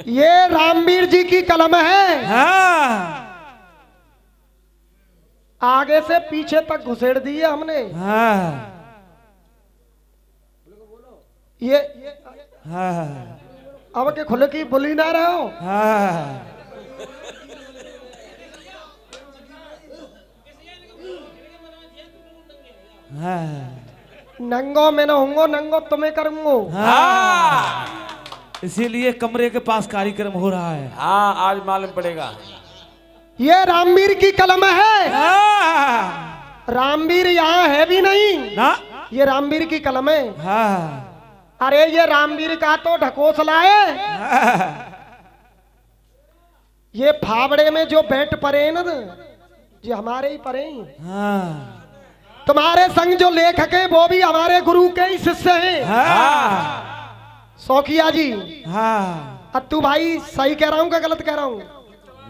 ये रामवीर जी की कलम है। हाँ आगे से पीछे तक घुसेड़ दी है हमने। हाँ ये हाँ अब के खुले की बोली ना रहे हो। हाँ हाँ नंगो में न होंगो, नंगो तुम्हें करूंगो। हाँ इसीलिए कमरे के पास कार्यक्रम हो रहा है। हाँ आज मालूम पड़ेगा। ये रामवीर की कलम है। हाँ रामवीर यहाँ है भी नहीं ना। ये रामवीर की कलम है। हाँ अरे ये रामवीर का तो ढकोसला है। हाँ ये फावड़े में जो बैठ पड़े न, ये हमारे ही पड़े। हाँ तुम्हारे संग जो लेखक है वो भी हमारे गुरु के ही शिष्य हैं। हाँ शौकिया जी। हाँ अत्तू भाई सही कह रहा हूँ क्या गलत कह रहा हूँ?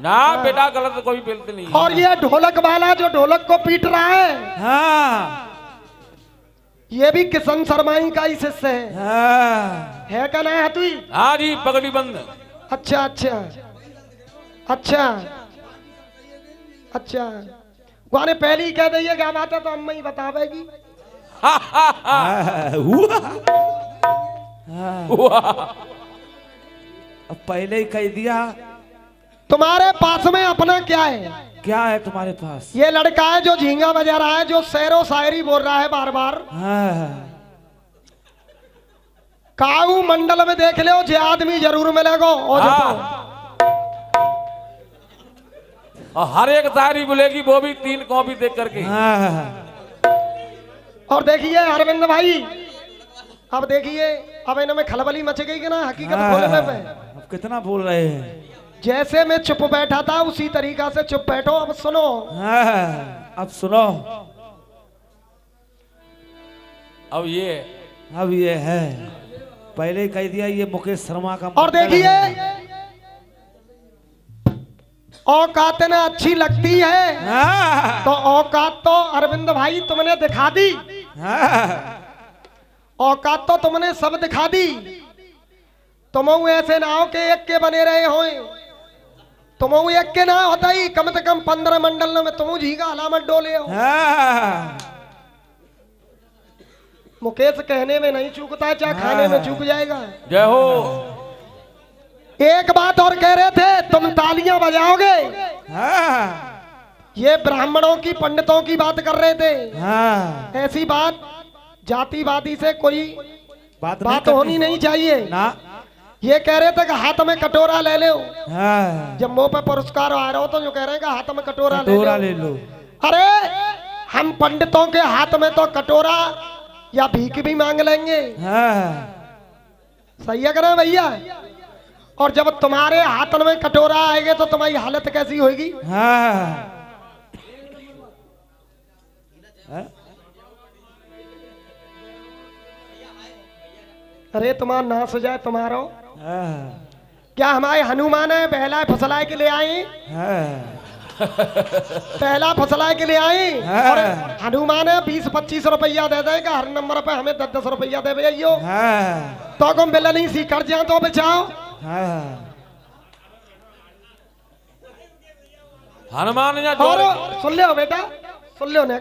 ना बेटा गलत कोई बिल्कुल नहीं। और ये ढोलक वाला जो ढोलक को पीट रहा है, हाँ ये भी किशन शर्माई का ही शिष्य हाँ है क्या ना है तू? हाँ जी पगड़ी बंद। अच्छा अच्छा अच्छा अच्छा। गुआने पहले ही कह दिए क्या बात है तो अम्मा ही बतावेगी। हुआ। हाँ अब पहले ही कह दिया। तुम्हारे पास में अपना क्या है? क्या है तुम्हारे पास? ये लड़का है जो झींगा बजा रहा है, जो शेरो शायरी बोल रहा है बार बार। हाँ काऊ मंडल में देख लो जे आदमी जरूर मिलेगा। और हर एक शायरी बोलेगी वो भी 3 कॉपी देख करके। हाँ और देखिए अरविंद भाई, अब देखिए अब इनमें खलबली मच गई कि ना हकीकत बोलने पे। अब कितना बोल रहे हैं? जैसे मैं चुप बैठा था उसी तरीका से चुप बैठो। अब सुनो। हाँ अब सुनो। अब ये है, पहले ही कह दिया ये मुकेश शर्मा का। और देखिए औकात ना अच्छी लगती है। हाँ तो औकात तो अरविंद भाई तुमने दिखा दी। हाँ औकात तो तुमने सब दिखा दी। तुम ऐसे ना हो के एक के बने रहे हो। तुम एक के ना होता ही कम से कम 15 मंडल में तुम झींगा अलामत डोले हो। हाँ मुकेश कहने में नहीं चूकता, चाहे खाने में चूक जाएगा। जय हो। एक बात और कह रहे थे, तुम तालियां बजाओगे। हाँ ये ब्राह्मणों की पंडितों की बात कर रहे थे। हाँ ऐसी बात जातिवादी से कोई बात होनी नहीं चाहिए ना। ये कह रहे थे कि हाथ में कटोरा ले लो। हाँ जब मुंह पे पुरस्कार आ रहा हो तो जो कह रहे हैं कि हाथ में कटोरा ले लो। अरे हम पंडितों के हाथ में तो कटोरा या भीख भी मांग लेंगे। हाँ सही है करे भैया? और जब तुम्हारे हाथ में कटोरा आएगा तो तुम्हारी हालत कैसी होगी? हाँ अरे तुम्हारा नाश हो जाए तुम्हारा। हाँ क्या हमारे हनुमान है बहला फसलाए के लिए आए? हाँ पहला फसलाए के लिए आए। और हनुमान है 20-25 रुपया दे देगा हर नंबर पे, हमें 10-10 रुपया दे भैया। हाँ तो तुम बिल नहीं सी कर जाओ तो बचाओ। हाँ हनुमान और सुन लो बेटा, सुन लो ने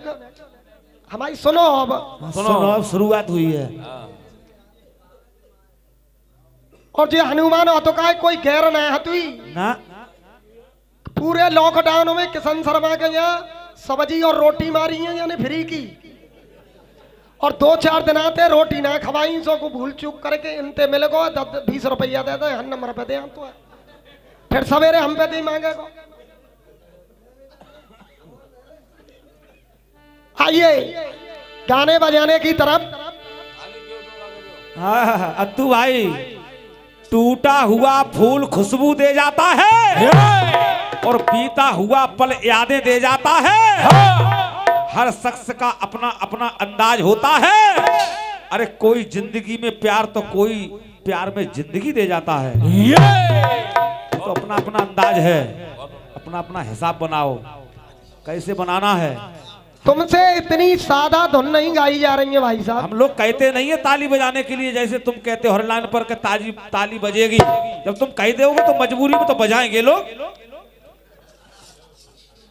हमारी सुनो। अब सुनो, अब शुरुआत हुई है। और जो हनुमान हो तो का कोई गैर ना है तुई ना। पूरे लॉकडाउन में किशन शर्मा के यहाँ सब्जी और रोटी मारी है यानी फ्री की। और 2-4 दिन आते रोटी ना खवाई सो को भूल चूक करके इनते मिले को 10-20 रुपया दे दे हर नंबर पे दे। तो फिर सवेरे हम पे दी मांगे को। आइए गाने बजाने की तरफ। हाँ अत्तू भाई, टूटा हुआ फूल खुशबू दे जाता है और पीता हुआ पल यादें दे जाता है। हर शख्स का अपना अपना अंदाज होता है। अरे कोई जिंदगी में प्यार तो कोई प्यार में जिंदगी दे जाता है। तो अपना अपना अंदाज है, अपना अपना हिसाब बनाओ। कैसे बनाना है तुमसे इतनी सादा धुन नहीं गाई जा रही है भाई साहब। हम लोग कहते नहीं है ताली बजाने के लिए, जैसे तुम कहते हो हर लाइन पर के ताली बजेगी, जब तुम कह दोगे तो मजबूरी में तो बजाएंगे लोग।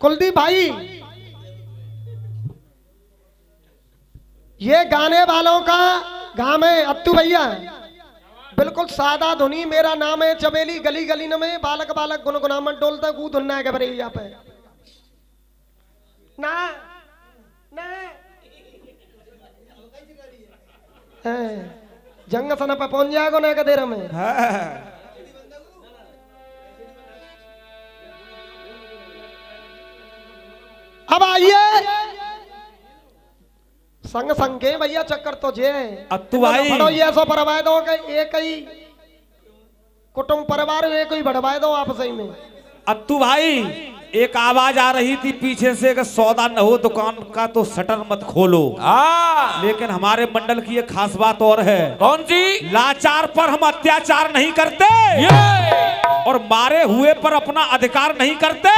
कुलदीप भाई, ये गाने वालों का गांव है अत्तू भैया, बिल्कुल सादा धुनी। मेरा नाम है चमेली, गली गली न में बालक बालक गुनगुना मन डोलता कू धुनना के बरे यहाँ पे ना ना जंग सना पे पहुंच जाएगा ना देर में। अब आइए संग संग के भैया चक्कर तो जे अत्तू भाई बड़ो ये सो परवाए दो कि एक ही कुटुंब परिवार एक ही बढ़वाए दो आपस ही में। अत्तू भाई एक आवाज आ रही थी पीछे से कि सौदा न हो दुकान का तो शटर मत खोलो। लेकिन हमारे मंडल की एक खास बात और है। कौन सी? लाचार पर हम अत्याचार नहीं करते और मारे हुए पर अपना अधिकार नहीं करते।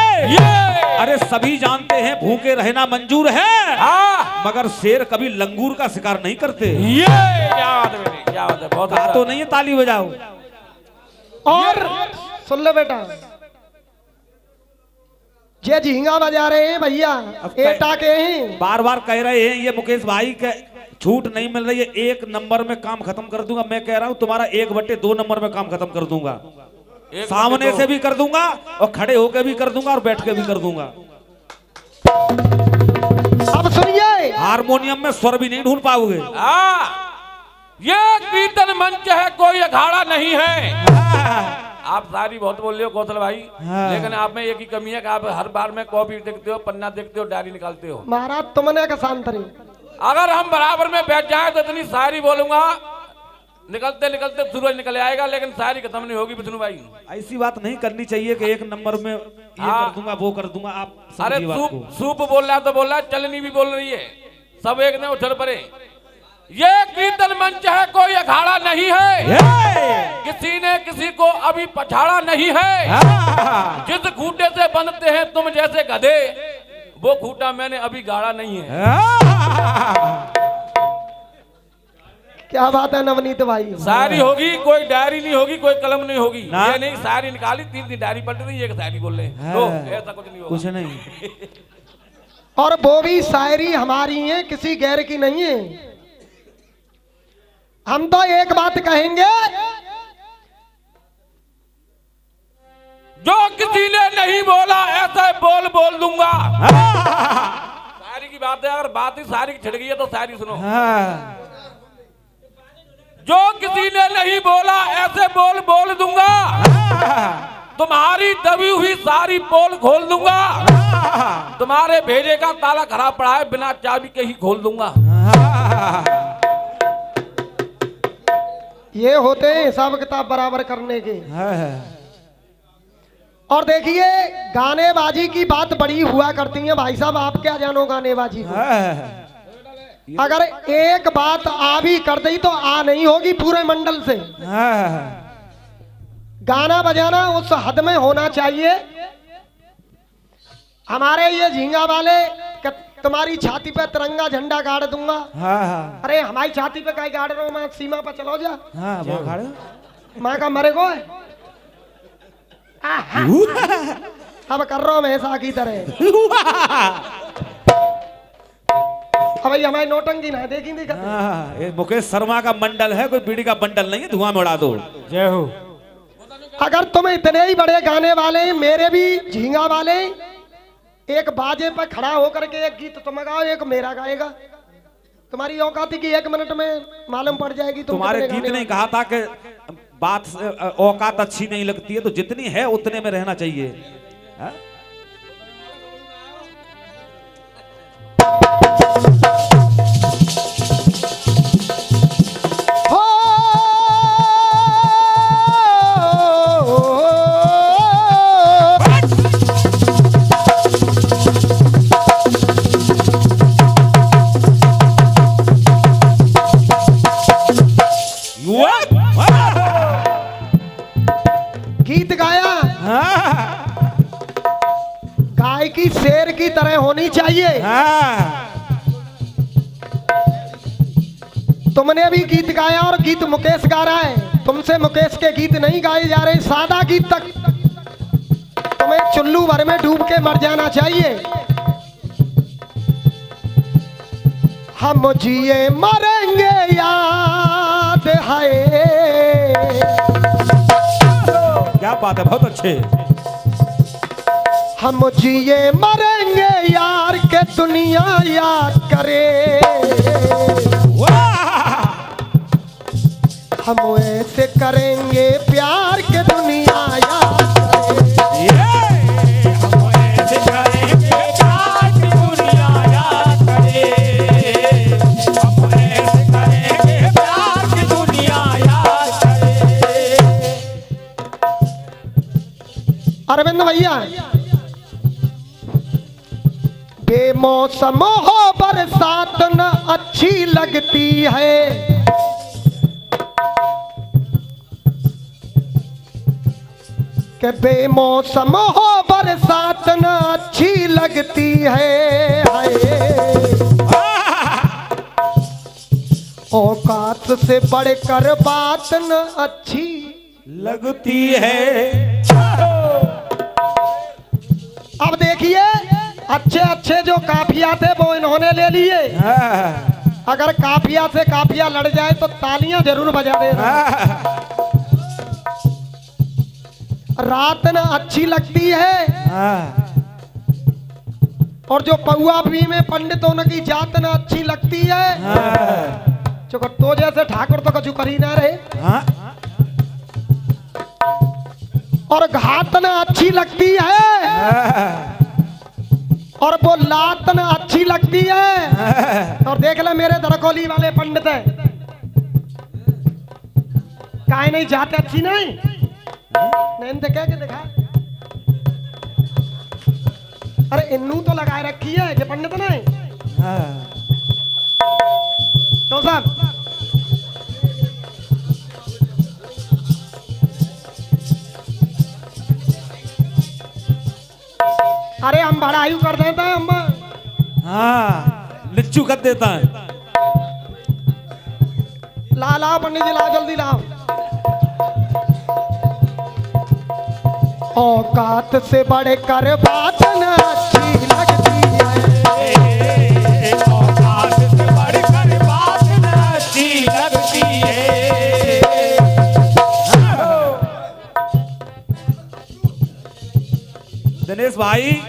अरे सभी जानते हैं भूखे रहना मंजूर है, मगर शेर कभी लंगूर का शिकार नहीं करते। क्या बात है, क्या बात है, बहुत तो नहीं है, ताली बजाओ। और सुन लो बेटा, ये झींगा बजा रहे हैं भैया, एटा के हैं। बार बार कह रहे हैं ये मुकेश भाई के छूट नहीं मिल रही है, 1 नंबर में काम खत्म कर दूंगा। मैं कह रहा हूं तुम्हारा 1/2 नंबर में काम खत्म कर दूंगा। सामने से भी कर दूंगा और खड़े होकर भी कर दूंगा और बैठ के भी कर दूंगा। अब सुनिए, हारमोनियम में स्वर भी नहीं ढूंढ पाओगे। ये कीर्तन मंच है, कोई अखाड़ा नहीं है। आप सारी बहुत बोल रहे हो कौशल भाई, लेकिन आप में एक ही कमी है कि आप हर बार में कॉपी देखते हो, पन्ना देखते हो, डायरी निकालते हो। महाराज तुमने का शांतरी, अगर हम बराबर में बैठ जाए तो इतनी शायरी बोलूंगा, निकलते निकलते सूरज निकल आएगा, लेकिन शायरी खत्म नहीं होगी विष्णु भाई। ऐसी बात नहीं करनी चाहिए कि 1 नंबर में ये कर दूंगा वो कर दूंगा। आप अरे सूप बोल रहा है तो बोल रहा है, चलनी भी बोल रही है, सब एक ने उछल पड़े। ये कीर्तन मंच है, कोई अखाड़ा नहीं है। किसी ने किसी को अभी पछाड़ा नहीं है। जिस खूंटे से बनते हैं तुम जैसे गधे, वो खूंटा मैंने अभी गाड़ा नहीं है। क्या बात है नवनीत भाई। शायरी होगी, कोई डायरी नहीं होगी, कोई कलम नहीं होगी। ये नहीं शायरी निकाली, 3 डायरी पलट रही, एक शायरी बोल रहे हैं। तो ऐसा कुछ नहीं होगा, कुछ नहीं। और वो भी शायरी हमारी है, किसी गैर की नहीं है। हम तो एक बात कहेंगे, जो किसी ने नहीं बोला ऐसा बोल दूंगा। शायरी की बात है, अगर बात ही शायरी की छिड़ गई है तो शायरी सुनो। जो किसी ने नहीं बोला ऐसे बोल दूंगा, तुम्हारी दबी हुई सारी पोल खोल दूंगा। तुम्हारे भेजे का ताला खराब पड़ा है, बिना चाबी के ही खोल दूंगा। ये होते हैं हिसाब किताब बराबर करने के। और देखिए गानेबाजी की बात बड़ी हुआ करती है भाई साहब, आप क्या जानो गानेबाजी को। अगर एक बात आ भी कर दी तो आ नहीं होगी पूरे मंडल से। गाना बजाना उस हद में होना चाहिए। हमारे ये झींगा वाले तुम्हारी छाती पे तिरंगा झंडा गाड़ दूंगा। अरे हमारी छाती पे कहीं गाड़ रहा हूं, मैं सीमा पर चलो जा। माँ का मरे को अब कर रहा हूं मैं ऐसा की तरह। अब हमारी नोटंकी ना देखी ये मुकेश शर्मा का मंडल है, कोई बीड़ी का बंडल नहीं है, धुआं में उड़ा दो। जय हो। अगर तुम इतने ही बड़े गाने वाले, मेरे भी झींगा वाले, एक बाजे पर खड़ा होकर के एक गीत तुम गाओ, एक मेरा गाएगा। तुम्हारी औकात की 1 मिनट में मालूम पड़ जाएगी। तुम्हारे गीत ने कहा था कि बात औकात अच्छी नहीं लगती है, तो जितनी है उतने में रहना चाहिए। हा? गीत गाया, गाय की शेर की तरह होनी चाहिए। तुमने भी गीत गाया और गीत मुकेश गा रहा है। तुमसे मुकेश के गीत नहीं गाए जा रहे, सादा गीत तक तुम्हें चुल्लू भर में डूब के मर जाना चाहिए। हम जिए मरेंगे याद है। क्या बात है, बहुत अच्छे। हम जिए मरेंगे यार के दुनिया याद करे। हम ऐसे करेंगे प्यार के दुनिया याद करे। हम ऐसे करेंगे प्यार की दुनिया याद करे। हम ऐसे करेंगे प्यार की दुनिया याद करे। अरविंद भैया, बेमौसम हो बरसात न अच्छी लगती है। कि बेमौसम हो बरसात न अच्छी लगती है। औकात से बढ़कर बात न अच्छी लगती है। अब देखिए, अच्छे अच्छे जो काफिया थे वो इन्होंने ले लिए। अगर काफिया से काफिया लड़ जाए तो तालियां जरूर बजा देना। रात न अच्छी लगती है और जो पौआ भी में पंडितों की जात न अच्छी लगती है। चुकर तो जैसे ठाकुर तो कछु कर ही ना रहे। और घात न अच्छी लगती है और वो लात न अच्छी लगती है। और देख ले मेरे दरकोली वाले पंडित है, काहे नहीं जाते अच्छी नहीं नहीं कह के दिखा। अरे इन्नू तो लगाए रखी है कि पंडित नहीं। तो साहब अरे हम बढ़ाई कर देता है अम्मा। हाँ, लिच्चू कर देता है। लाओ पंडित जी, लाओ जल्दी लाओ। औकात से बढ़कर बात न अच्छी लगती है। औकात से बढ़कर बात न अच्छी लगती है। दिनेश भाई,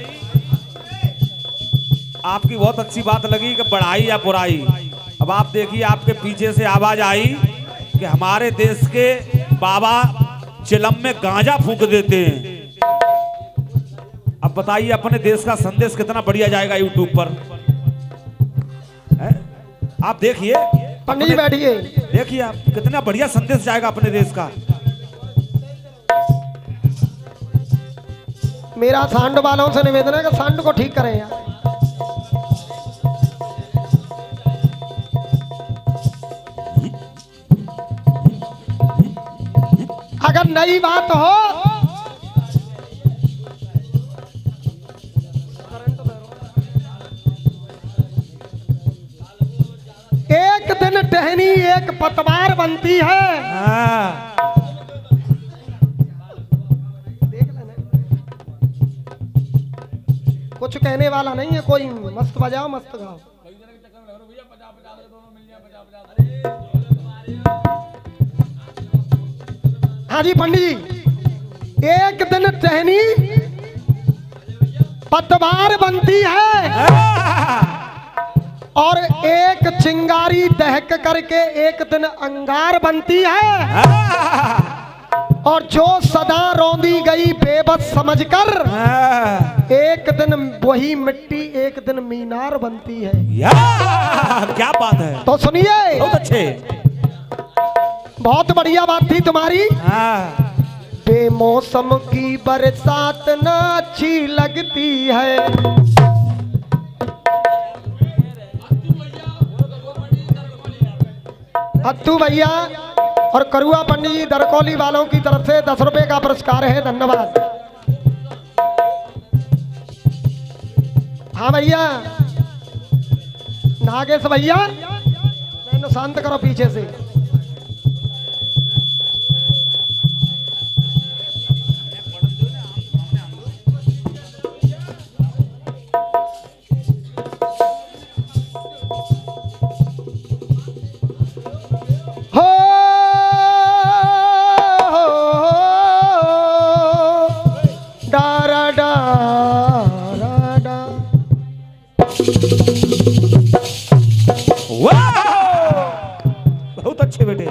आपकी बहुत अच्छी बात लगी कि बढ़ाई या बुराई। अब आप देखिए, आपके पीछे से आवाज आई कि हमारे देश के बाबा चिलम में गांजा फूंक देते हैं। अब बताइए, अपने देश का संदेश कितना बढ़िया जाएगा यूट्यूब पर। है? आप देखिए पंडित जी बैठिए, देखिए आप कितना बढ़िया संदेश जाएगा अपने देश का। मेरा सांड वालों से निवेदन है कि सांड को ठीक करें यार। अगर नई बात हो एक दिन टहनी एक पतवार बनती है। देख लेना, कुछ कहने वाला नहीं है कोई। मस्त बजाओ, मस्त गाओ। हाँ जी पंडित जी, एक दिन टहनी पतवार बनती है और एक चिंगारी दहक करके एक दिन अंगार बनती है। और जो सदा रौंदी गई बेबस समझकर एक दिन वही मिट्टी एक दिन मीनार बनती है। क्या बात है। तो सुनिए, बहुत अच्छे, बहुत बढ़िया बात थी तुम्हारी। बेमौसम की बरसात न अच्छी लगती है। अत्तू भैया और करुआ पंडित जी दरकोली वालों की तरफ से 10 रुपए का पुरस्कार है। धन्यवाद। हाँ भैया, नागेश भैया शांत करो पीछे से। हो डारा डारा डा। बहुत अच्छे बेटे।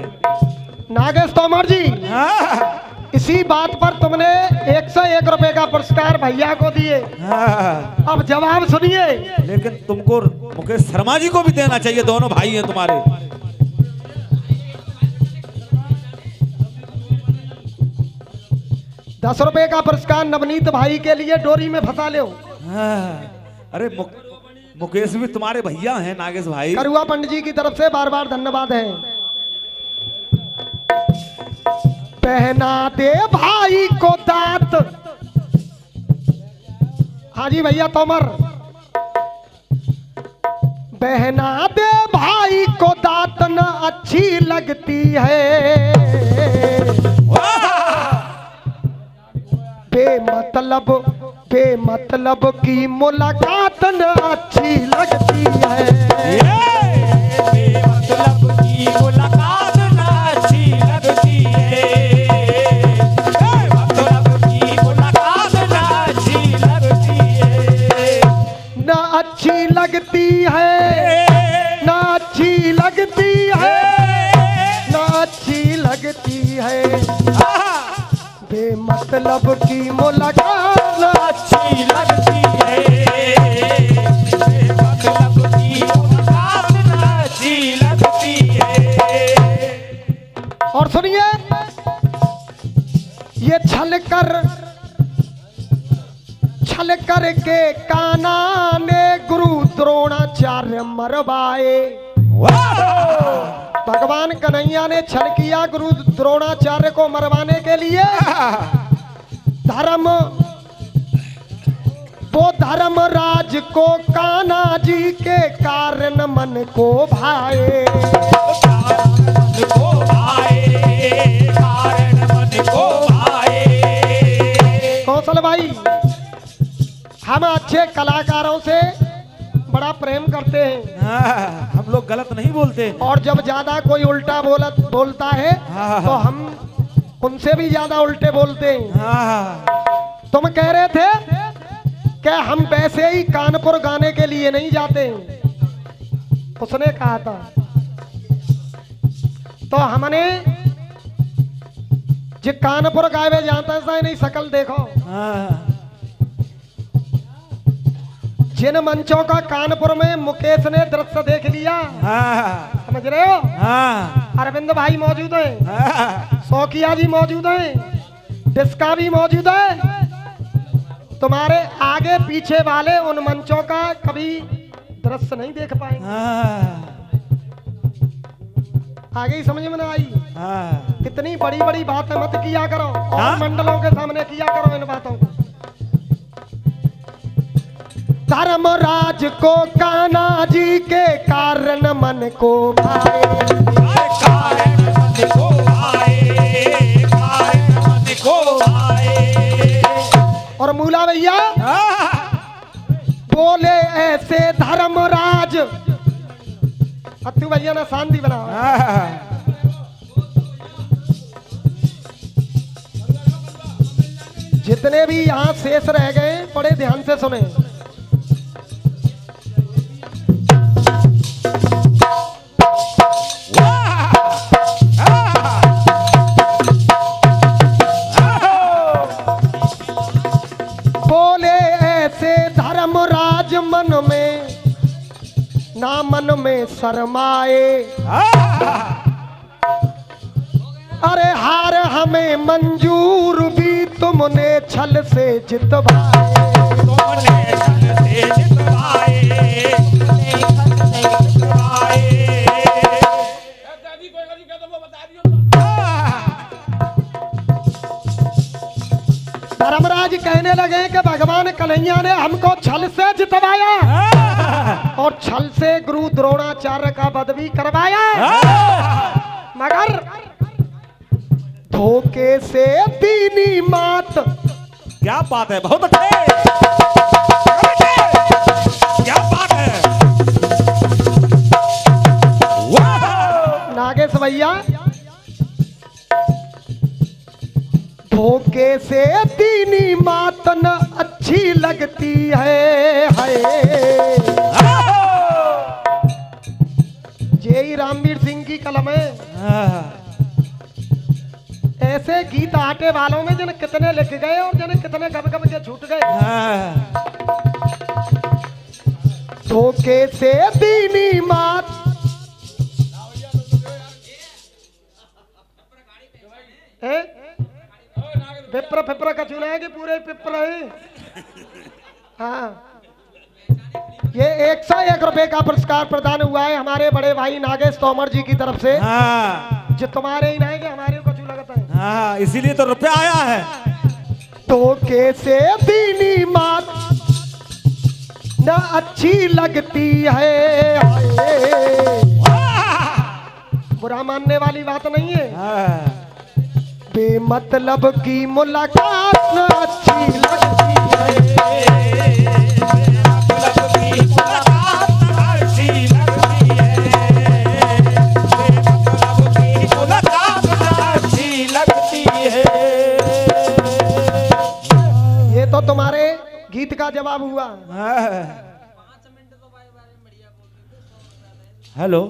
नागेश तोमर जी, हाँ, इसी बात पर तुमने 101 रुपए का पुरस्कार भैया को दिए। हाँ। अब जवाब सुनिए। लेकिन तुमको मुकेश शर्मा जी को भी देना चाहिए, दोनों भाई हैं तुम्हारे। 10 रुपए का पुरस्कार नवनीत भाई के लिए, डोरी में फंसा लो। हाँ। अरे मुकेश भी तुम्हारे भैया हैं नागेश भाई। करुआ पंडित जी की तरफ से बार बार धन्यवाद है। पहना दे भाई को दांत। हाँ जी भैया तोमर। पहना दे भाई को दांत न अच्छी लगती है, बेमतलब की मुलाकात न अच्छी लगती है। बेमतलब की मुलाकात न अच्छी लगती है, बेमतलब की मुलाकात न अच्छी लगती है, न अच्छी लगती है, न अच्छी लगती है, न अच्छी लगती है। बेमतलब की मुलाकात अच्छी लगती है, बेमतलब की मुलाकात अच्छी लगती है। और सुनिए, ये छल कर के कान्हा ने गुरु द्रोणाचार्य मरवाए। भगवान कन्हैया ने छल किया गुरु द्रोणाचार्य को मरवाने के लिए। वो धर्मराज को कान्हा जी के कारण मन को भाए। कौशल भाई, हम अच्छे कलाकारों से बड़ा प्रेम करते हैं। हाँ, हम लोग गलत नहीं बोलते। और जब ज्यादा कोई उल्टा बोलता है हाँ, तो हम उनसे भी ज्यादा उल्टे बोलते हैं। हाँ। तुम कह रहे थे कि हम वैसे ही कानपुर गाने के लिए नहीं जाते, उसने कहा था। तो हमने जो कानपुर गावे जाता है नहीं, शकल देखो। हाँ। जिन मंचों का कानपुर में मुकेश ने दृश्य देख लिया, हाँ। समझ रहे हो। हाँ। अरविंद भाई मौजूद हैं, हाँ। शौकिया जी मौजूद हैं, डिस्का भी मौजूद है। तुम्हारे आगे पीछे वाले उन मंचों का कभी दृश्य नहीं देख पाएंगे। हाँ। आगे ही समझ में ना आई। हाँ। कितनी बड़ी बड़ी बातें मत किया करो, और हाँ? मंडलों के सामने किया करो इन बातों को। धर्मराज को कान्हा जी के कारण मन को भाए। कारण मन को भाए, कारण मन को भाए। और मूला भैया बोले ऐसे धर्मराज। अत्तू भैया ना शांति बनाओ। जितने भी यहाँ शेष रह गए बड़े ध्यान से सुने। बोले ऐसे धर्मराज मन में ना मन में शर्माए। अरे हार हमें मंजूर भी तुमने छल से जितवाए। तुमने छल से जितवाए, तुमने छल से जितवाए। दादी कोई गलती कर दो वो बता दियो। धर्मराज कहने लगे कि भगवान कन्हैया ने हमको छल से जितवाया। और छल से गुरु द्रोणाचार्य का वध भी करवाया, मगर धोखे से दीनी मात। क्या बात है, बहुत अच्छे, क्या बात है, वाह। नागेश भैया, धोखे से दीनी मात न अच्छी लगती है, जय रामवीर सिंह की कलम है। ऐसे गीत आटे वालों में जन कितने लिख गए और जन कितने कब कब के छूट गए। धोखे से दीनी मात, पिपर पिपर का चुना है कि पूरे पिपर है। हाँ, ये 101 रुपए का पुरस्कार प्रदान हुआ है हमारे बड़े भाई नागेश तोमर जी की तरफ से। जो तुम्हारे ही नहीं कि हमारे को कचू लगता है। हाँ, इसीलिए तो रुपया आया है। धोखे से दीनी मात न अच्छी लगती है, बुरा मानने वाली बात नहीं है। बेमतलब की मुलाकात न अच्छी लगती है, बेमतलब की मुलाकात न अच्छी लगती है, बेमतलब की मुलाकात न अच्छी लगती है। ये तो तुम्हारे गीत का जवाब हुआ। हेलो,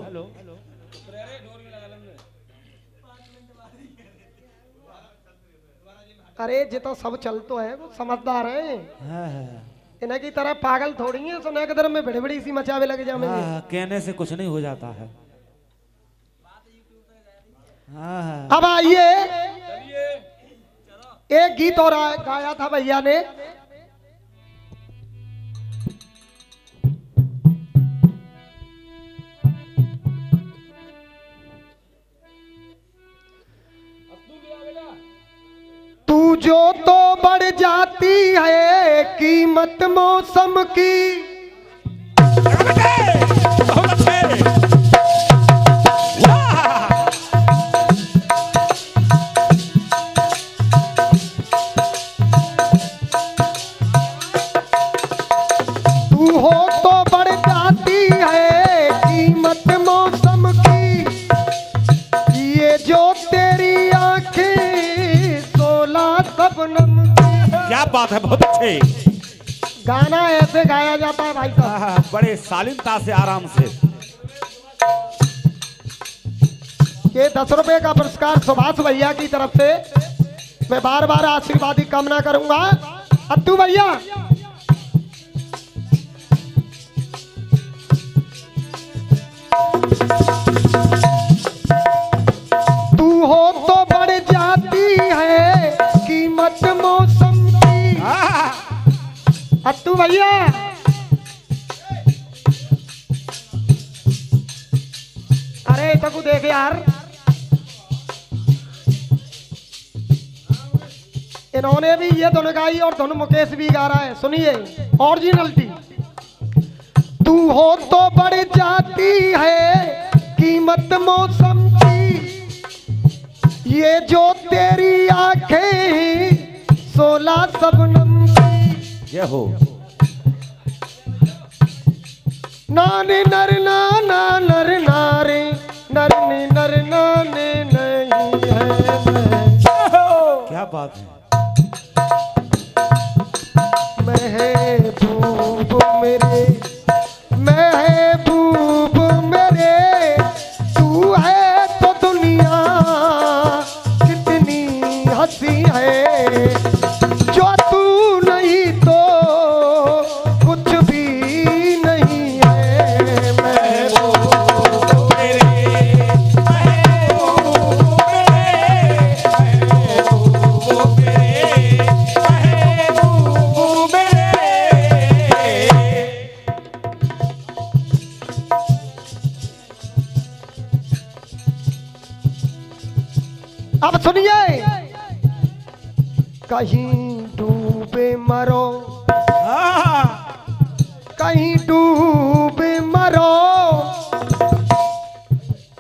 अरे ये तो सब चल तो है, वो समझदार है। इन्हें की तरह पागल थोड़ी है, सुना के तरफ में बड़ी बड़ी सी मचावे लगे जा। कहने से कुछ नहीं हो जाता है। अब आइए, एक गीत और गाया था भैया ने। तू जो तो बढ़ जाती है कीमत मौसम की, बहुत अच्छे, तू हो तो बढ़ जाती है कीमत मौसम की, ये जो तेरी आंखें 16 शबनम की। क्या बात है, बहुत अच्छे। गाना ऐसे गाया जाता है भाई साहब, बड़े शालीनता से, आराम से। ये 10 रुपए का पुरस्कार सुभाष भैया की तरफ से मैं बार बार आशीर्वाद की कामना करूंगा। अत्तू भैया, तू हो तो बढ़ जाती है कीमत मौसम की। अत्तू भैया, अरे तकू देख यार, इन्होंने भी ये धुन गाई और धुन मुकेश भी गा रहा है। सुनिए ओरिजिनलिटी। तू हो तो बढ़ जाती है कीमत मौसम की, ये जो तेरी आंखें 16 शबनम की। ये हो नाने नर नाना नर नारे नर ने नर नाने नहीं है। क्या बात है, महबूब मेरे, महबूब मेरे, तू है तो दुनिया कितनी हंसी है, जो तू नहीं तो कुछ भी नहीं है। महबूब मेरे, महबूब मेरे, महबूब मेरे, महबूब मेरे। अब सुनिए, कहीं डूबे मरो, कहीं डूबे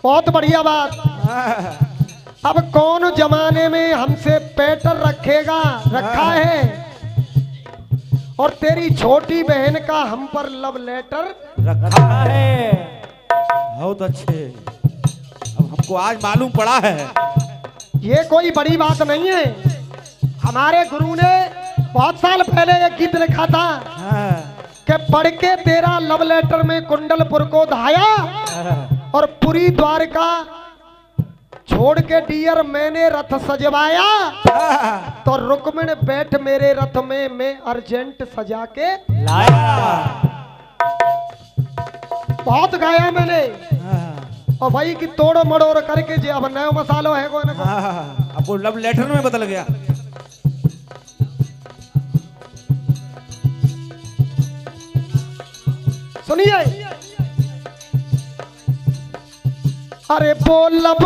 बहुत बढ़िया बात। अब कौन जमाने में हमसे पेटर रखेगा, रखा है। और तेरी छोटी बहन का हम पर लव लेटर रखा है। बहुत अच्छे, अब हमको आज मालूम पड़ा है। ये कोई बड़ी बात नहीं है। हमारे गुरु ने बहुत साल पहले एक गीत लिखा था कि पढ़ के तेरा लव लेटर में कुंडलपुर को धाया और पुरी द्वारका छोड़ के डियर मैंने रथ सजवाया, तो रुक्मिण बैठ मेरे रथ में मैं अर्जेंट सजा के लाया। बहुत गाया मैंने। और भाई की तोड़ मड़ोड़ करके जे अब नया मसालो है कोई ना। अब वो लव लेटर में बदल गया। सुनिए, अरे बोलब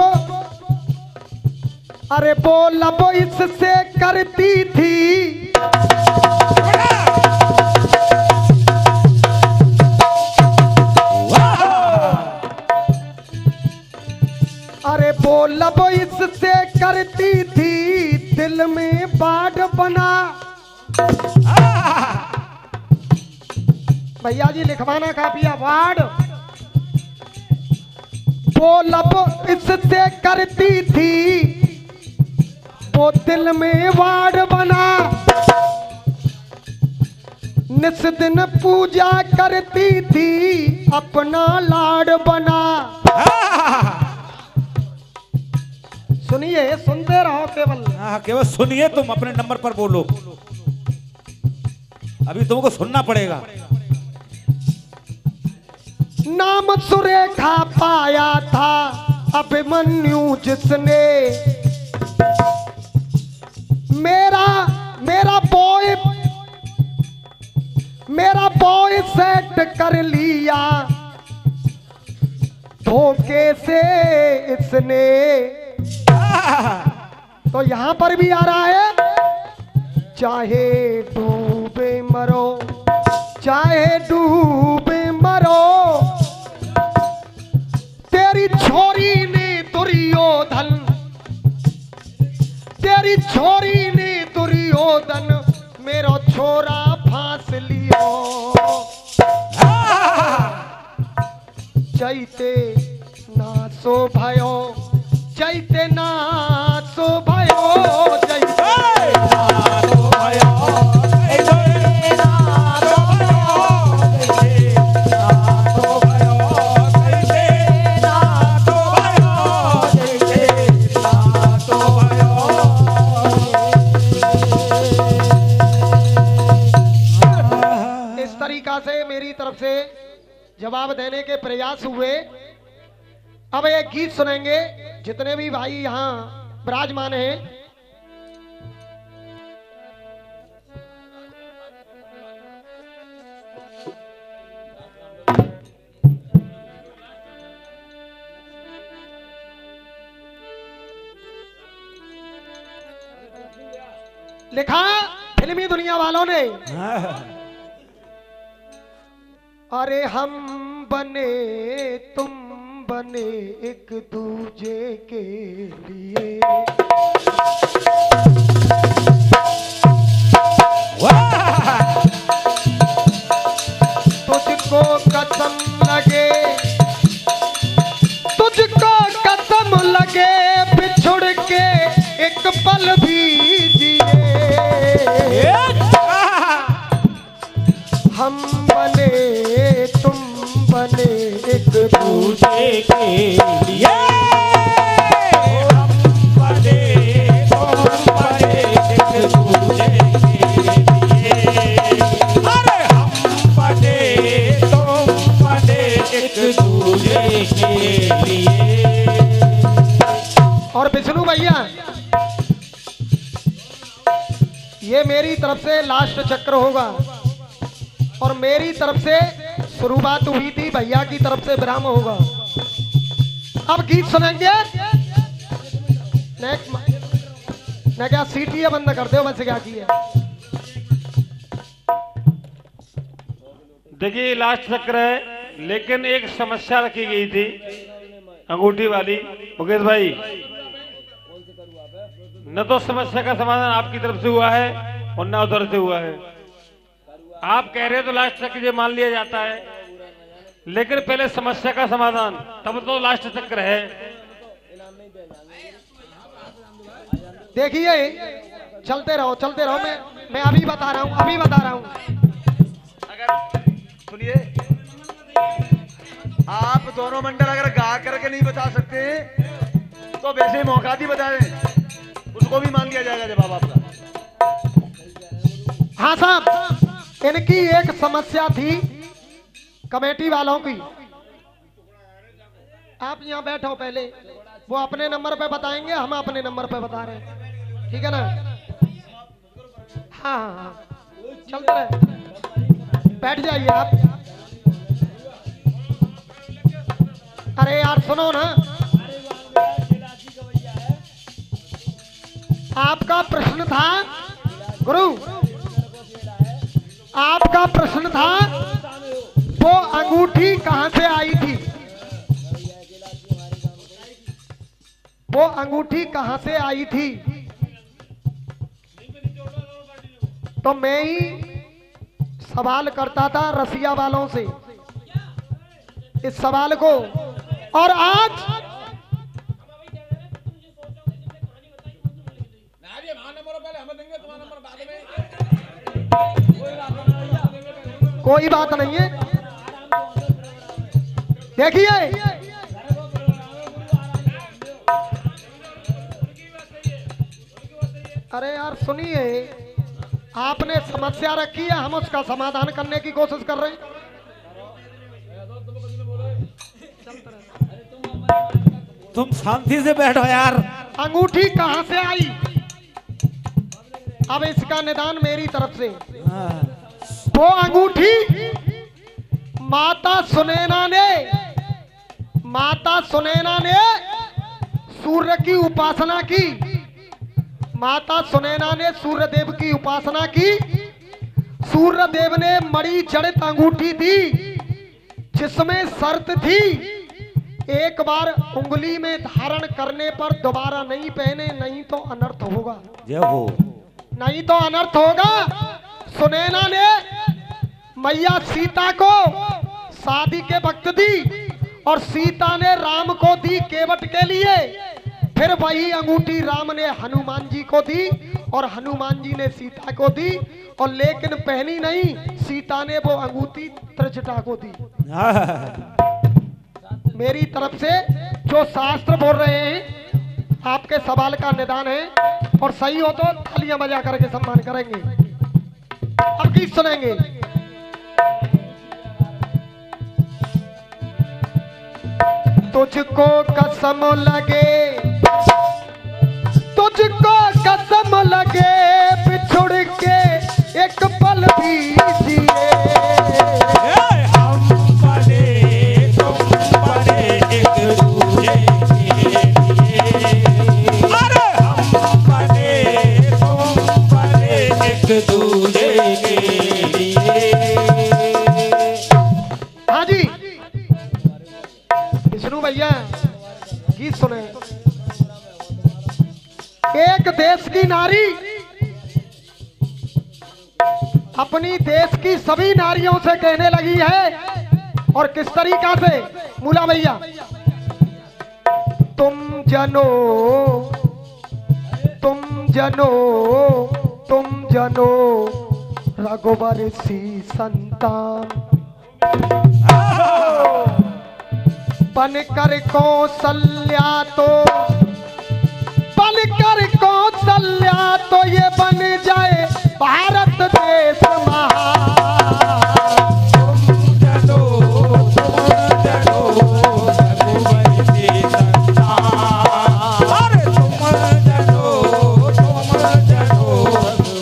इससे करती थी। अरे बोलब इससे करती थी, दिल में बाढ़ बना। भैया जी लिखवाना काफिया बाढ़। बोलब इससे करती थी, वो दिल में वाड़ बना। निस दिन पूजा करती थी, अपना लाड बना। सुनिए, सुनते रहो केवल। केवल सुनिए, तुम अपने नंबर पर बोलो। अभी तुमको सुनना पड़ेगा। नाम सुरेखा पाया था अभिमन्यु जिसने, मेरा बॉय सेट कर लिया धोखे से इसने। तो यहां पर भी आ रहा है, चाहे डूबे मरो, चाहे डूबे मरो, तेरी छोरी ने दुर्योधन, तेरी छोरी ने दुर्योधन मेरो छोरा फांस लियो। चैते ना सो भयो, चैते ना सो भयो, चैते ना सो भयो। से मेरी तरफ से जवाब देने के प्रयास हुए। अब एक गीत सुनेंगे, जितने भी भाई यहाँ विराजमान हैं। लिखा फिल्मी दुनिया वालों ने, अरे हम बने तुम बने एक दूजे के लिए, तुझको कसम लगे, तुझको कसम लगे बिछुड़ के एक पल भी जिए। हम बने तुम बने एक दूजे के लिए, हम बने तुम बने एक दूजे के लिए, अरे हम बने तुम बने एक दूजे के लिए। और विष्णु भैया, ये मेरी तरफ से लास्ट चक्र होगा और मेरी तरफ से शुरुआत हुई थी, भैया की तरफ से विराम होगा। अब गीत सुनेंगे। मैं क्या सीटी बंद कर दो, बस क्या किया। देखिए लास्ट चक्र है, लेकिन एक समस्या रखी गई थी। अंगूठी वाली मुकेश भाई, न तो समस्या का समाधान आपकी तरफ से हुआ है और न उधर से हुआ है। आप कह रहे तो लास्ट तक ये मान लिया जाता है, लेकिन पहले समस्या का समाधान, तब तो लास्ट तक रहे। देखिए चलते रहो, मैं अभी बता रहा हूँ। अगर सुनिए, आप दोनों मंडल अगर गा करके नहीं बता सकते तो वैसे ही मौका दी बता दें, उसको भी मान लिया जाएगा जवाब आपका। हाँ साहब, इनकी एक समस्या थी कमेटी वालों की। आप यहाँ बैठो पहले, वो अपने नंबर पे बताएंगे, हम अपने नंबर पे बता रहे हैं, ठीक है ना? हाँ, चलते रहे, बैठ जाइए आप। अरे यार सुनो ना, आपका प्रश्न था गुरु, आपका प्रश्न था वो अंगूठी कहां से आई थी, वो अंगूठी कहां से आई थी। तो मैं ही सवाल करता था रसिया वालों से इस सवाल को, और आज कोई बात नहीं है। देखिए अरे यार सुनिए, आपने समस्या रखी है, हम उसका समाधान करने की कोशिश कर रहे हैं। तुम शांति से बैठो यार। अंगूठी कहां से आई, अब इसका निदान मेरी तरफ से। वो अंगूठी माता सुनैना ने सूर्य की उपासना की, माता सुनैना ने सूर्य देव की उपासना की। सूर्य देव ने मणि जड़ित अंगूठी दी, जिसमें शर्त थी एक बार उंगली में धारण करने पर दोबारा नहीं पहने, नहीं तो अनर्थ होगा। जय हो। नहीं तो अनर्थ होगा। सुनैना ने मैया सीता को शादी के वक्त दी और सीता ने राम को दी केवट के लिए। फिर वही अंगूठी राम ने हनुमान जी को दी और हनुमान जी ने सीता को दी, और लेकिन पहनी नहीं, सीता ने वो अंगूठी त्रिजटा को दी। मेरी तरफ से जो शास्त्र बोल रहे हैं, आपके सवाल का निदान है, और सही हो तो तालियां बजा करके सम्मान करेंगे। अब गीत सुनेंगे। तुझको कसम लगे, तुझको कसम लगे, बिछुड़ के एक पल भी जिए। हम बने तुम बने एक दूजे के लिए, अरे हम बने तुम बने एक दूजे के लिए। हाँ जी विष्णु भैया, गीत सुने। एक देश की नारी अपनी देश की सभी नारियों से कहने लगी है, और किस तरीका से, मूला भैया। तुम जनो रघुवर सी संतान, बनकर कौशल्या तो ये बन जाए भारत देश महान। तुम जनो रघुवर सी संतान, अरे तुम जनो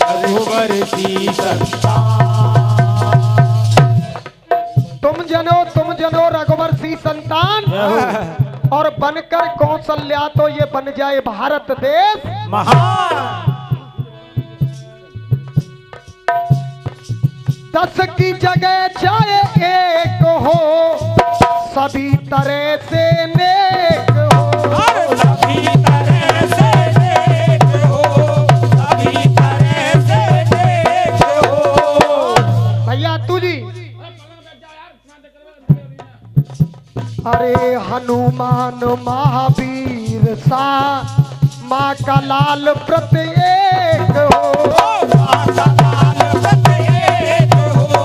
रघुवर सी संतान। तुम जनो रघुवर सी संतान, और बनकर कौशल्या तो ये बन जाए भारत देश महान। 10 की जगह चाहे एक हो, सभी तरह से नेक हो। सभी तरह से नेक हो, सभी तरह से नेक हो। भैया तू जी, अरे हनुमान महावीर सा माँ का लाल प्रत्येक हो। माँ का लाल प्रत्येक हो,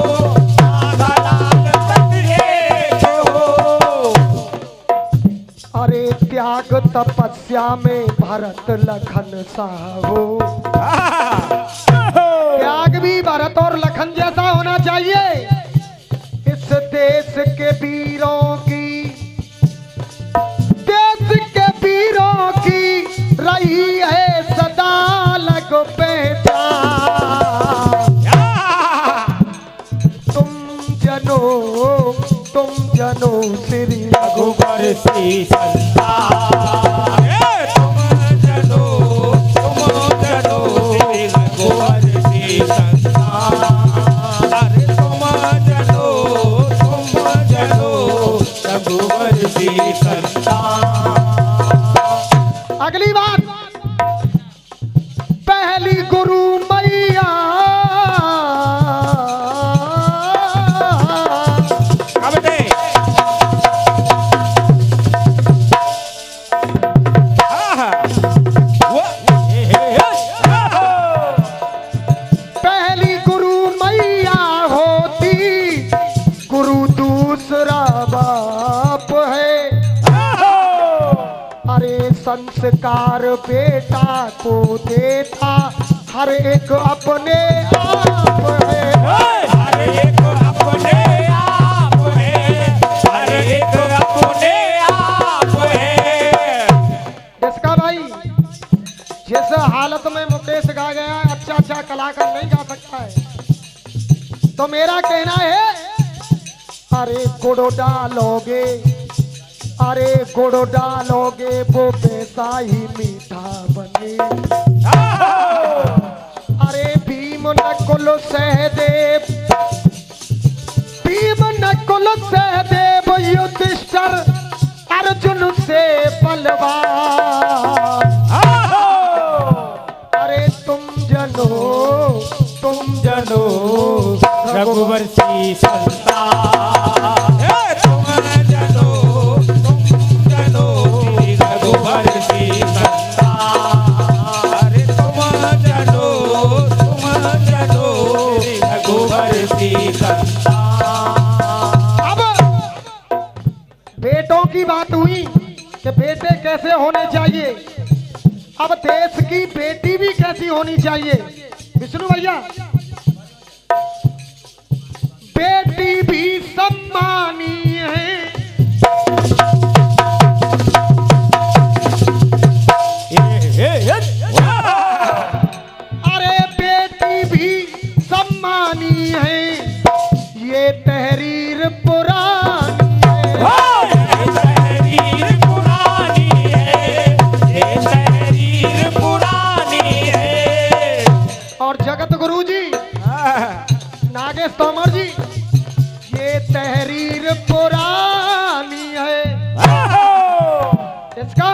माँ का लाल प्रत्येक हो। अरे त्याग तपस्या में भरत लखन सा हो। त्याग भी भरत और लखन जैसा होना चाहिए। इस देश के वीरों की, देश के वीरों की रही है सदा लग पहचान। तुम जनो श्री रघुबर सी संतान। तुम जनो श्री रघुबर सी संतान। अरे तुम जनो रघुबर सी संतान। अगली बात, पहली गुरु मैया अब दे। पहली गुरु मैया होती, गुरु दूसरा बाप है। अरे संस्कार बेटा को देता हर एक अपने आप है। हर एक अपने आप है, हर एक अपने आप है। इसका भाई जिस हालत में मुकेश गा गया है, अच्छा कलाकार नहीं गा सकता है। तो मेरा कहना है, अरे गुड़ डालोगे, अरे गुड़ डालोगे वो वैसा ही मीठा बने। अरे भीम नकुल सहदेव, भीम नकुल सहदेव युधिष्ठिर अर्जुन से बलवान। अरे तुम जनो रघुबर सी संतान। तुम जनो रघुबर सी संतान। अरे तुम जनो रघुबर सी संतान। अब बेटों की बात हुई कि बेटे कैसे होने चाहिए। अब देश की बेटी भी कैसी होनी चाहिए विष्णु भैया। बेटी भी सम्मानीय है। अरे बेटी भी सम्मानीय है, ये तहरीर पुरानी है। तहरीर पुरानी है, ये तहरीर पुरानी है। और जगत गुरु जी नागेश तोमर जी, ये तहरीर पुरानी है। इसका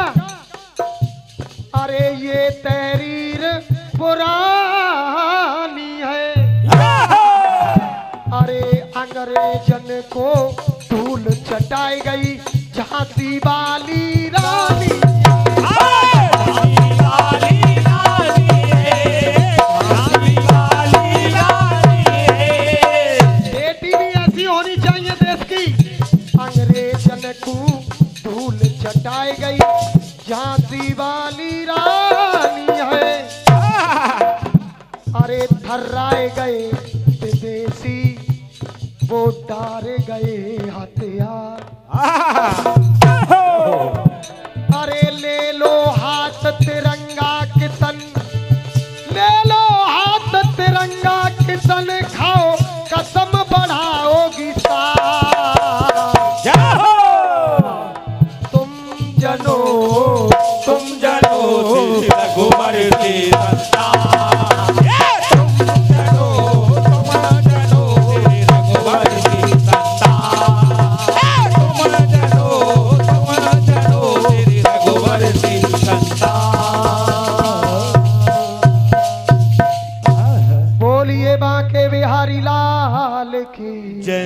अरे ये तहरीर पुरानी है। अरे अंग्रेजन को धूल चटाई गई झांसी वाली रानी। बेटी भी ऐसी होनी चाहिए देश की। अंग्रेजन को धूल चटाई गई झांसी वाली रानी है। अरे थर्राए गए विदेशी, वो डारे गए हथियार। अरे ले लो हाथ तिरंगा किसन, ले लो हाथ तिरंगा किसन, खाओ कसम बढ़ाओगी सार। तुम जनो रघुबर सी संतान। बांके बिहारी लाल की जय।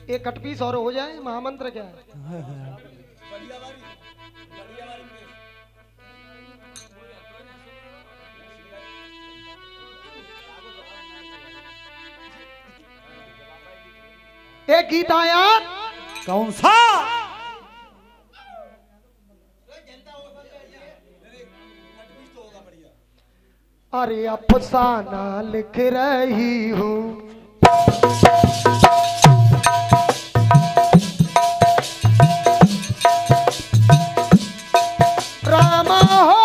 एक कटपीस और हो जाए, महामंत्र क्या है? एक गीत आया, कौन सा? अरे अफसाना लिख रही हूँ, रामा हो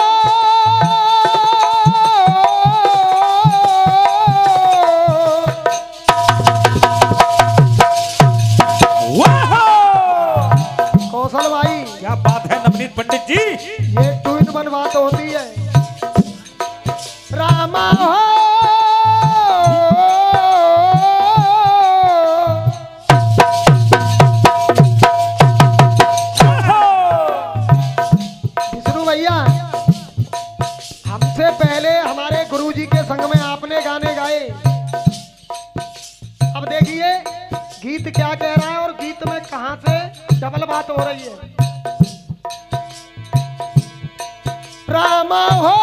कौशल भाई, क्या बात है नवनीत पंडित जी। ये 2 in 1 बात होती है। रामा हो विष्णु भैया, हमसे पहले हमारे गुरुजी के संग में आपने गाने गाए। अब देखिए गीत क्या कह रहा है और गीत में कहां से डबल बात हो रही है। रामा हो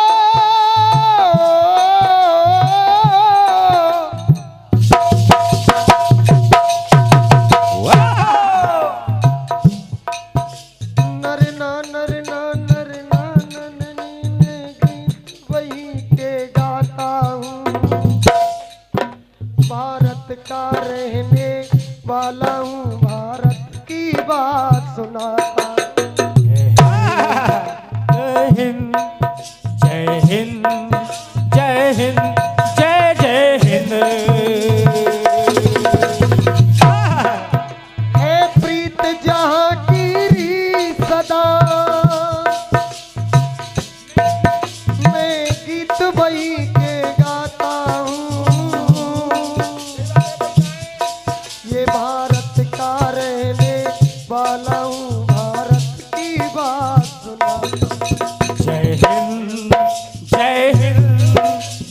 नर ना नर ना नर ना नन्नी गीत वही के गाता हूँ, भारत का रहने वाला हूँ, भारत की बात सुनाता। जय हिंद जय हिंद जय हिंद जय जय हिंद। है प्रीत जहाँ की सदा, मैं गीत वही के गाता हूँ, ये भारत का रहने वाला हूँ, भारत की बात सुना। जय हिंद जय हिंद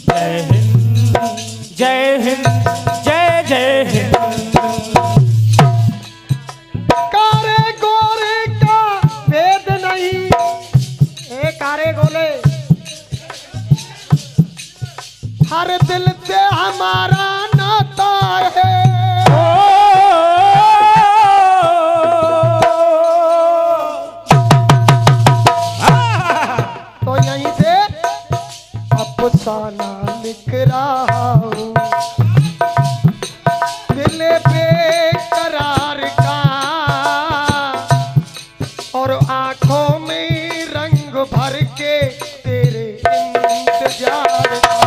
जय हिंद जय हिंद जय जय हिंद। कारे गोरे का भेद नहीं, ए कारे गोले, हर दिल से हमारा नाता है। तो यहीं से अफसाना लिख रहा हूँ, दिल बेकरार का और आंखों में रंग भर के तेरे इंतजार का।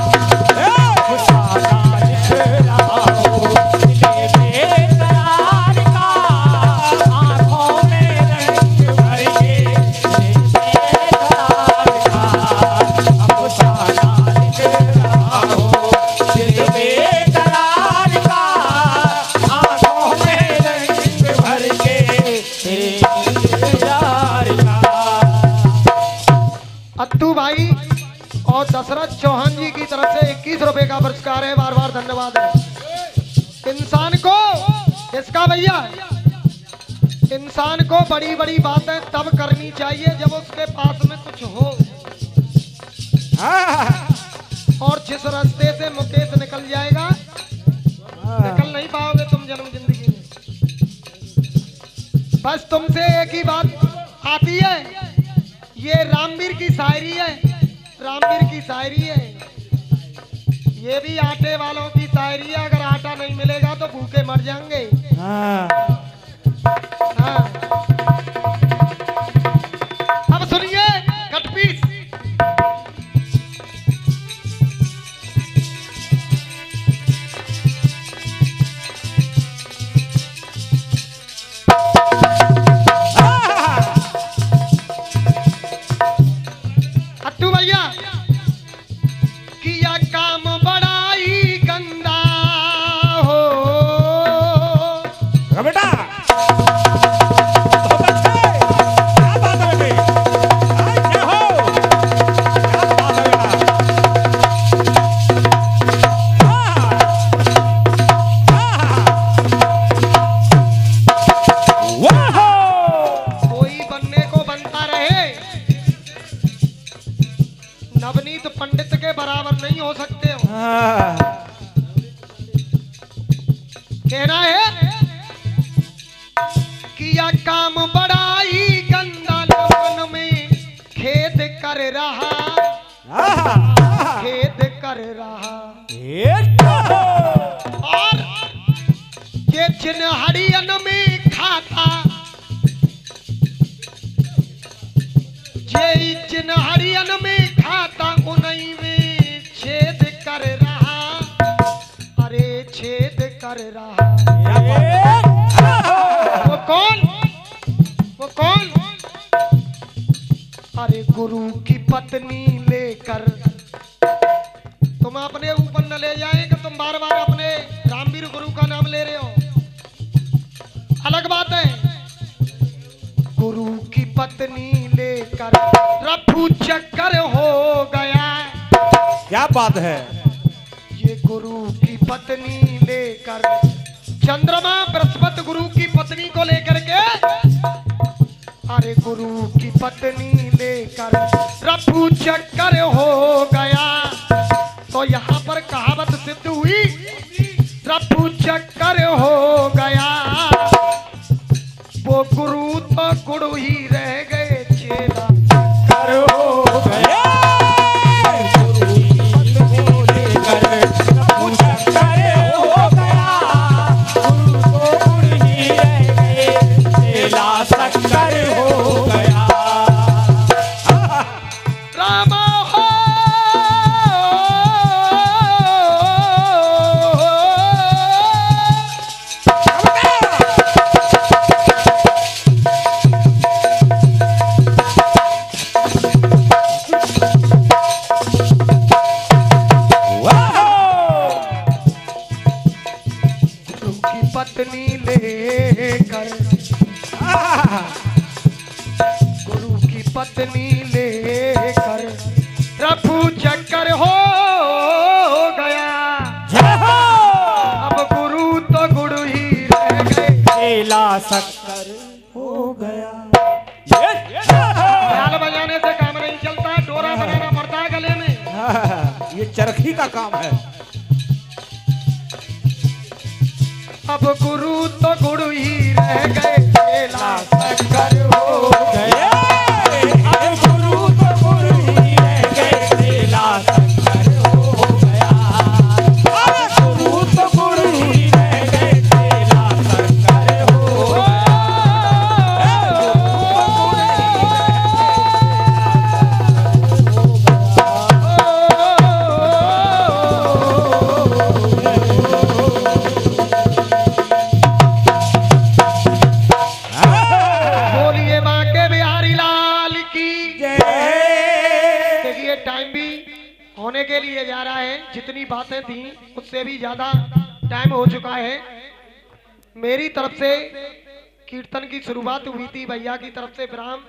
अत्तू भाई और दशरथ चौहान जी की तरफ से 21 रुपए का पुरस्कार है, बार बार धन्यवाद है। इंसान को इसका भैया, इंसान को बड़ी बड़ी बातें तब करनी चाहिए जब उसके पास में कुछ हो, और जिस रास्ते से मुकेश निकल जाएगा, निकल नहीं पाओगे तुम जन्म जिंदगी में। बस तुमसे एक ही बात आती है, ये रामवीर की शायरी है, रामवीर की शायरी है, ये भी आटे वालों की शायरी है। अगर आटा नहीं मिलेगा तो भूखे मर जाएंगे। हाँ। अब सुनिए कटपीस। अट्टू भैया, किया काम बड़ा ही गंदा हो, बेटा हो सकते हो। हाँ। कहना है किया काम बड़ाई गंदा मन में खेद कर रहा, खेद कर रहा। और ये जिन हरियन में खाता, ये जिन हरियन में खाता उन्हीं में छेद कर रहा, अरे छेद कर रहा। वो कौन, वो कौन? अरे गुरु की पत्नी लेकर, तुम अपने ऊपर न ले जाए कि तुम बार बार अपने रामवीर गुरु का नाम ले रहे हो, अलग बात है। गुरु की पत्नी लेकर रफू चक्कर हो गया। क्या बात है? ये गुरु की पत्नी लेकर, चंद्रमा बृहस्पति गुरु की पत्नी को लेकर के, अरे गुरु की पत्नी लेकर रफू चक्कर हो गया। तो यहाँ पर कहावत सिद्ध हुई, रफू चक्कर हो गया। वो गुरु तो गुरु ही रह गए, चेला चक्कर हो गया। रामा हो गुरु की पत्नी लेकर, गुरु की पत्नी लेकर रफू चक्कर हो गया। अब गुरु तो गुरु ही रह गए, चेला शक्कर हो गया। ख्याल बजाने से काम नहीं चलता, डोरा बनाना पड़ता है गले में। ये चरखी का काम है। अब गुरु तो गुरु ही रह गए, चेला शक्कर हो गया। अब गुरु तो गुरु ही रह गए, चेला शक्कर हो गया। अब गुरु तो गुरु ही रह गए, चेला शक्कर हो गया। बोलिए बांके बिहारी लाल की जय। देखिए टाइम भी होने के लिए जा रहा है, जितनी बातें थी उससे भी ज्यादा टाइम हो चुका है। मेरी तरफ से कीर्तन की शुरुआत हुई थी, भैया की तरफ से विराम